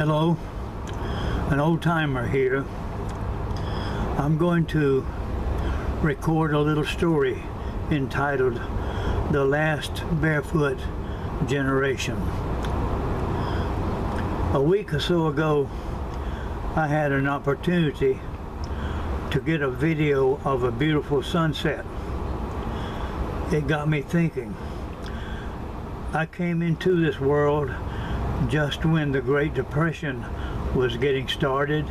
Hello, an old timer here. I'm going to record a little story entitled The Last Barefoot Generation. A week or so ago, I had an opportunity to get a video of a beautiful sunset. It got me thinking. I came into this world just when the Great Depression was getting started,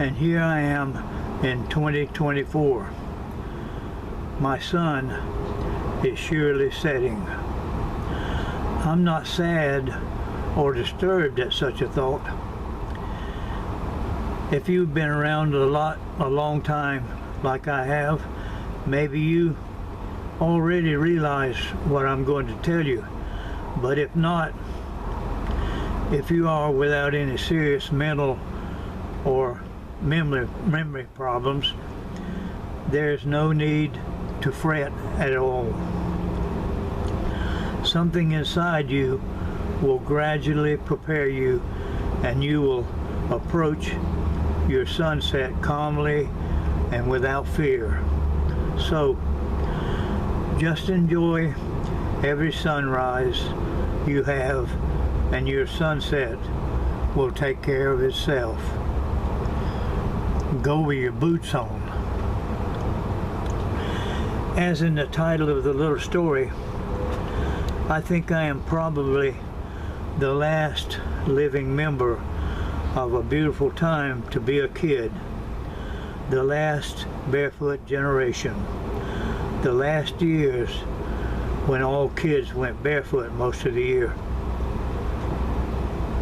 and here I am in 2024. My sun is surely setting. I'm not sad or disturbed at such a thought. If you've been around a long time like I have, maybe you already realize what I'm going to tell you. But if not, if you are without any serious mental or memory problems, there's no need to fret at all. Something inside you will gradually prepare you, and you will approach your sunset calmly and without fear. So just enjoy every sunrise you have, and your sunset will take care of itself. Go with your boots on. As in the title of the little story, I think I am probably the last living member of a beautiful time to be a kid. The last barefoot generation. The last years when all kids went barefoot most of the year.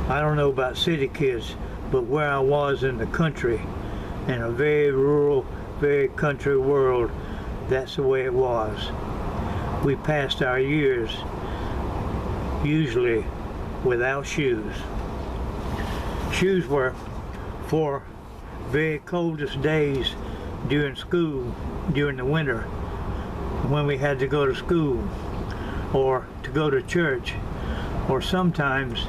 I don't know about city kids, but where I was in the country, in a very rural, very country world, that's the way it was. We passed our years usually without shoes. Shoes were for very coldest days during school, during the winter, when we had to go to school or to go to church, or sometimes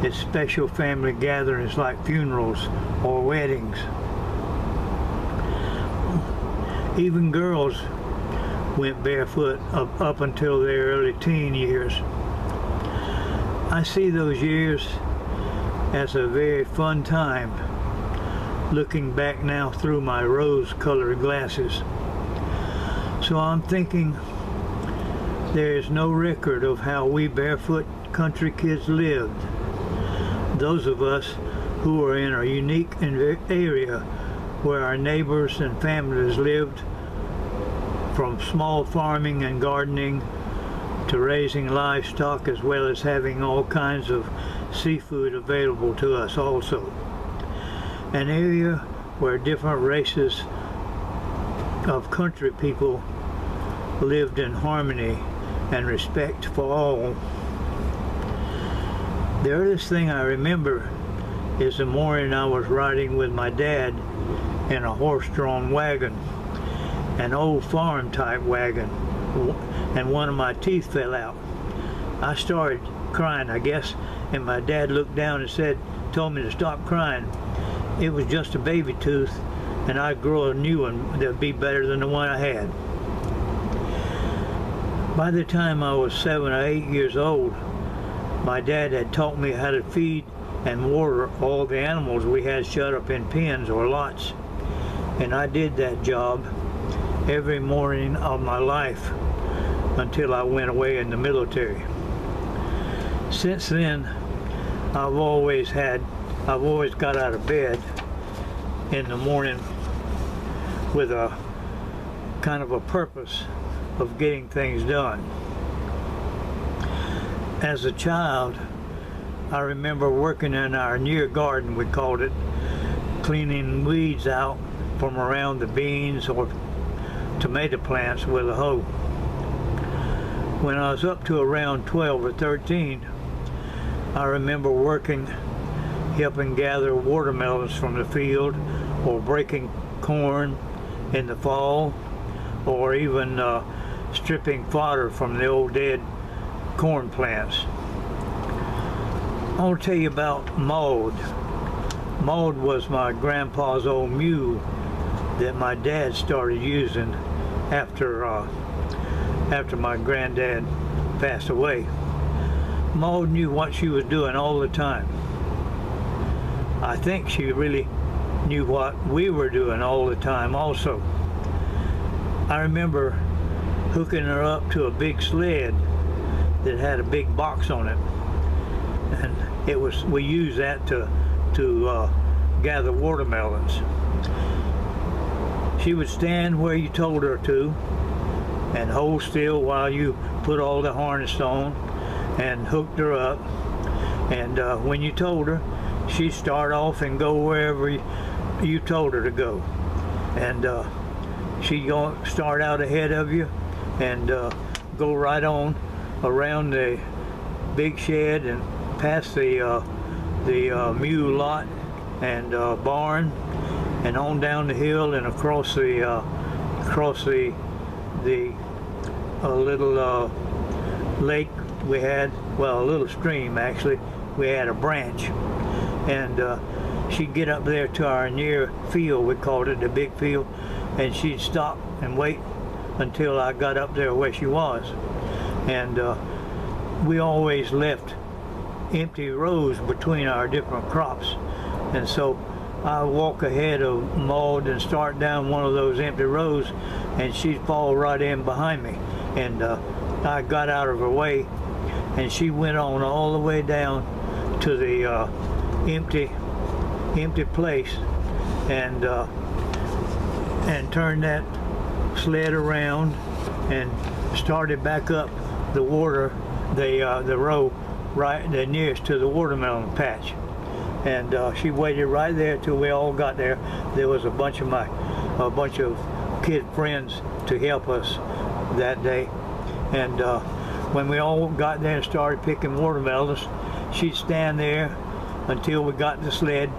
it's special family gatherings like funerals or weddings. Even girls went barefoot up until their early teen years. I see those years as a very fun time, looking back now through my rose-colored glasses. So I'm thinking there is no record of how we barefoot country kids lived. Those of us who are in a unique area where our neighbors and families lived, from small farming and gardening to raising livestock, as well as having all kinds of seafood available to us also. An area where different races of country people lived in harmony and respect for all. The earliest thing I remember is the morning I was riding with my dad in a horse-drawn wagon, an old farm-type wagon, and one of my teeth fell out. I started crying, I guess, and my dad looked down and told me to stop crying. It was just a baby tooth, and I'd grow a new one that would be better than the one I had. By the time I was 7 or 8 years old, my dad had taught me how to feed and water all the animals we had shut up in pens or lots. And I did that job every morning of my life until I went away in the military. Since then, I've always got out of bed in the morning with a kind of a purpose of getting things done. As a child, I remember working in our near garden, we called it, cleaning weeds out from around the beans or tomato plants with a hoe. When I was up to around 12 or 13, I remember helping gather watermelons from the field, or breaking corn in the fall, or even stripping fodder from the old dead corn plants. I want to tell you about Maud. Maud was my grandpa's old mule that my dad started using after my granddad passed away. Maud knew what she was doing all the time. I think she really knew what we were doing all the time also. I remember hooking her up to a big sled that had a big box on it, and we used that to gather watermelons. She would stand where you told her to and hold still while you put all the harness on and hooked her up, and when you told her, she'd start off and go wherever you told her to go, and she'd start out ahead of you and go right on around the big shed and past the mule lot and barn and on down the hill and across the little lake we had, well, a little stream actually. We had a branch, and she'd get up there to our near field, we called it the big field, and she'd stop and wait until I got up there where she was. And we always left empty rows between our different crops, and so I walk ahead of Maud and start down one of those empty rows, and she'd fall right in behind me, and I got out of her way, and she went on all the way down to the empty place, and turned that sled around and started back up the row right the nearest to the watermelon patch. And she waited right there till we all got there. There was a bunch of kid friends to help us that day, and when we all got there and started picking watermelons, she'd stand there until we got the sled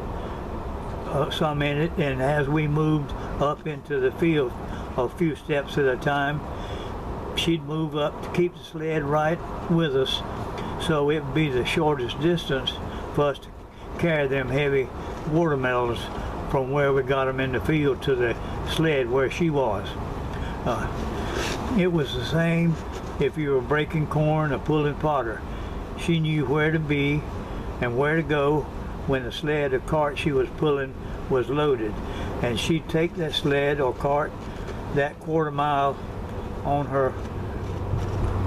some in it, and as we moved up into the field a few steps at a time, she'd move up to keep the sled right with us, so it would be the shortest distance for us to carry them heavy watermelons from where we got them in the field to the sled where she was. It was the same if you were breaking corn or pulling fodder. She knew where to be and where to go when the sled or cart she was pulling was loaded, and she'd take that sled or cart that quarter mile on her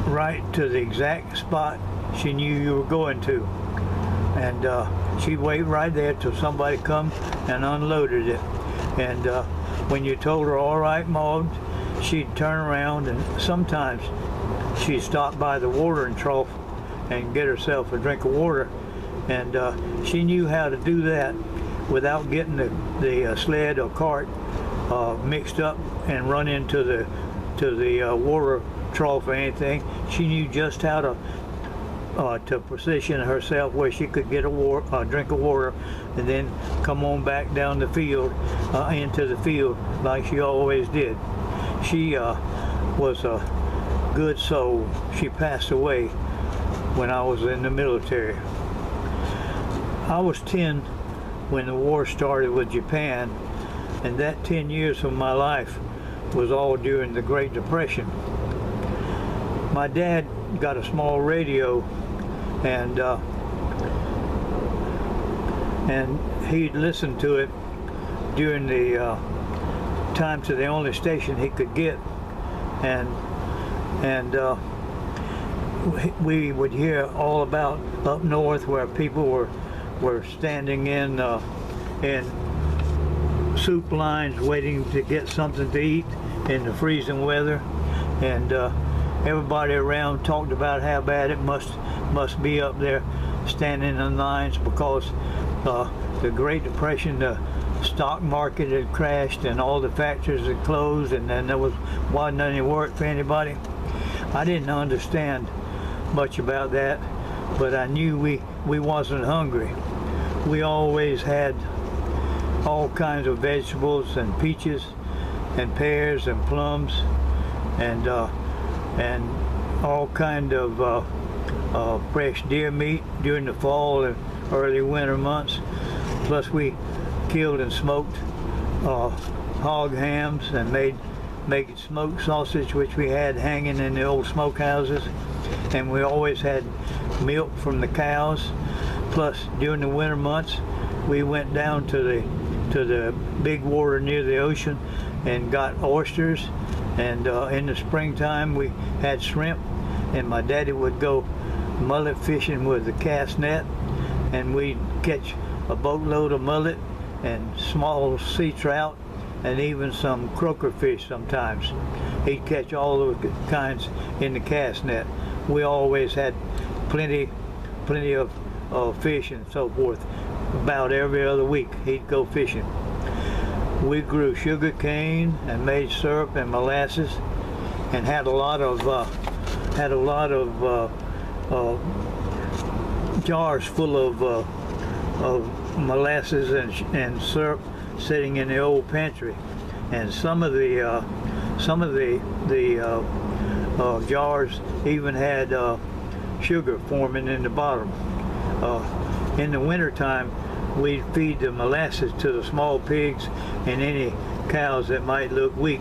right to the exact spot she knew you were going to, and she'd wait right there till somebody come and unloaded it, and when you told her, "All right, Maud," she'd turn around, and sometimes she'd stop by the watering trough and get herself a drink of water, and she knew how to do that without getting the sled or cart mixed up and run into the water trough or anything. She knew just how to position herself where she could get a drink of water and then come on back down the field into the field like she always did. She was a good soul. She passed away when I was in the military. I was 10 when the war started with Japan, and that 10 years of my life was all during the Great Depression. My dad got a small radio, and he'd listen to it during the time to the only station he could get, and we would hear all about up north where people were standing in soup lines waiting to get something to eat in the freezing weather, and everybody around talked about how bad it must be up there standing in lines because the Great Depression, the stock market had crashed and all the factories had closed, and then there wasn't any work for anybody. I didn't understand much about that, but I knew we wasn't hungry. We always had all kinds of vegetables and peaches and pears and plums and all kind of fresh deer meat during the fall and early winter months. Plus we killed and smoked hog hams and made smoked sausage, which we had hanging in the old smokehouses. And we always had milk from the cows. Plus during the winter months we went down to the big water near the ocean and got oysters. And in the springtime we had shrimp, and my daddy would go mullet fishing with the cast net, and we'd catch a boatload of mullet and small sea trout and even some croaker fish sometimes. He'd catch all those kinds in the cast net. We always had plenty of fish and so forth. About every other week he'd go fishing. We grew sugar cane and made syrup and molasses, and had a lot of jars full of molasses and syrup sitting in the old pantry. And some of the jars even had sugar forming in the bottom. In the wintertime we'd feed the molasses to the small pigs and any cows that might look weak.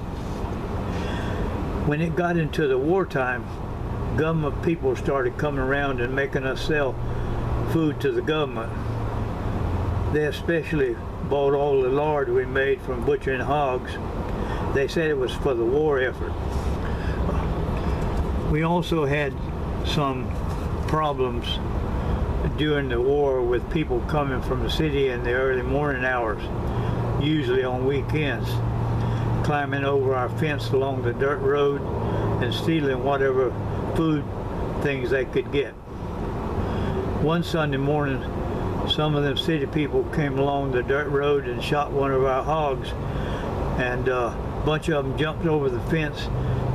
When it got into the wartime, government people started coming around and making us sell food to the government. They especially bought all the lard we made from butchering hogs. They said it was for the war effort. We also had some problems during the war with people coming from the city in the early morning hours, usually on weekends, climbing over our fence along the dirt road and stealing whatever food things they could get. One Sunday morning, some of them city people came along the dirt road and shot one of our hogs, and a bunch of them jumped over the fence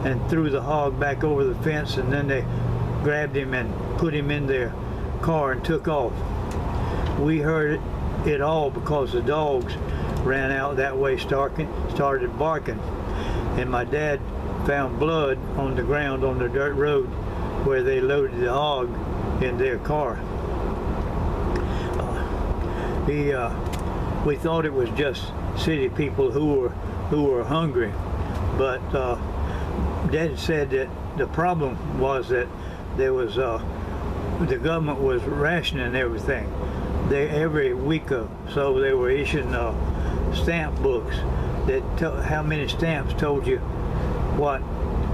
and threw the hog back over the fence, and then they grabbed him and put him in their car and took off. We heard it all because the dogs ran out that way, started barking, and my dad found blood on the ground on the dirt road where they loaded the hog in their car. We thought it was just city people who were hungry, but Dad said that the problem was that there was the government was rationing everything. Every week or so they were issuing stamp books that how many stamps told you what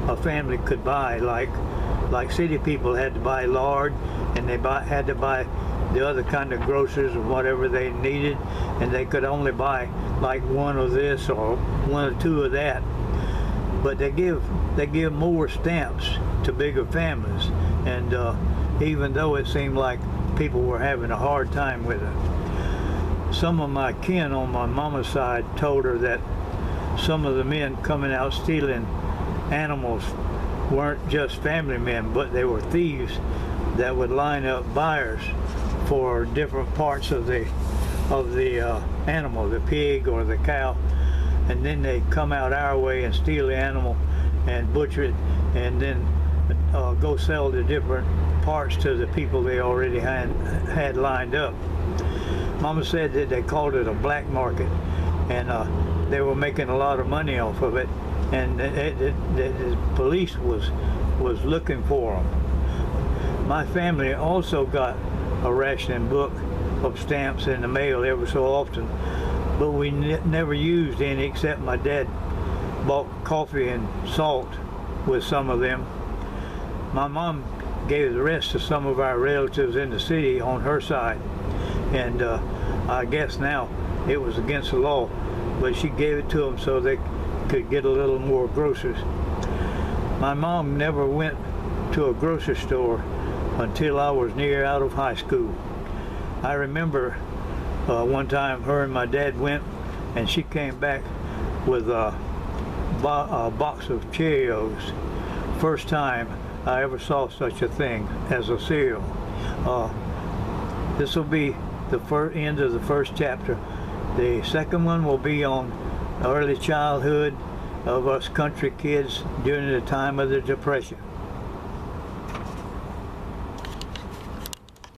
a family could buy. Like city people had to buy lard, and they had to buy the other kind of groceries or whatever they needed, and they could only buy like one of this or one or two of that. But they give more stamps to bigger families, and even though it seemed like people were having a hard time with it. Some of my kin on my mama's side told her that some of the men coming out stealing animals weren't just family men, but they were thieves that would line up buyers for different parts of the animal, the pig or the cow, and then they come out our way and steal the animal and butcher it, and then go sell the different parts to the people they already had lined up. Mama said that they called it a black market, and they were making a lot of money off of it, and the police was looking for them. My family also got a rationing book of stamps in the mail every so often, but we never used any except my dad bought coffee and salt with some of them. My mom gave the rest to some of our relatives in the city on her side, and I guess now it was against the law, but she gave it to them so they could get a little more groceries. My mom never went to a grocery store until I was near out of high school. I remember one time her and my dad went, and she came back with a box of Cheerios. First time I ever saw such a thing as a cereal. This will be the end of the first chapter. The second one will be on early childhood of us country kids during the time of the Depression.